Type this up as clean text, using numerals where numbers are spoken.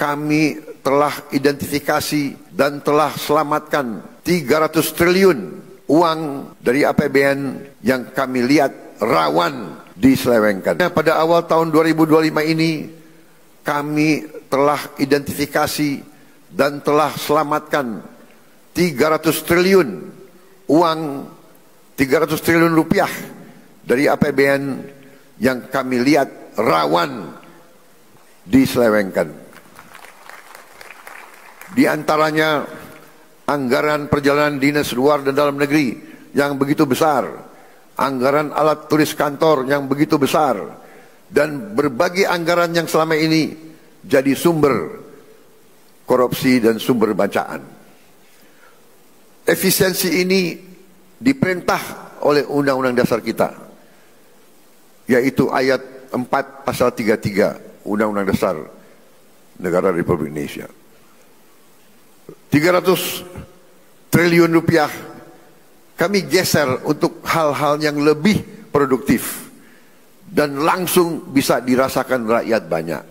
kami telah identifikasi dan telah selamatkan 300 triliun uang dari APBN yang kami lihat rawan diselewengkan. Pada awal tahun 2025 ini kami telah identifikasi dan telah selamatkan 300 triliun uang, 300 triliun rupiah dari APBN yang kami lihat rawan diselewengkan. Di antaranya anggaran perjalanan dinas luar dan dalam negeri yang begitu besar, anggaran alat tulis kantor yang begitu besar, dan berbagai anggaran yang selama ini jadi sumber korupsi dan sumber bacaan. Efisiensi ini diperintah oleh Undang-Undang Dasar kita, yaitu ayat 4 pasal 33 Undang-Undang Dasar Negara Republik Indonesia. 300 triliun rupiah kami geser untuk hal-hal yang lebih produktif dan langsung bisa dirasakan rakyat banyak.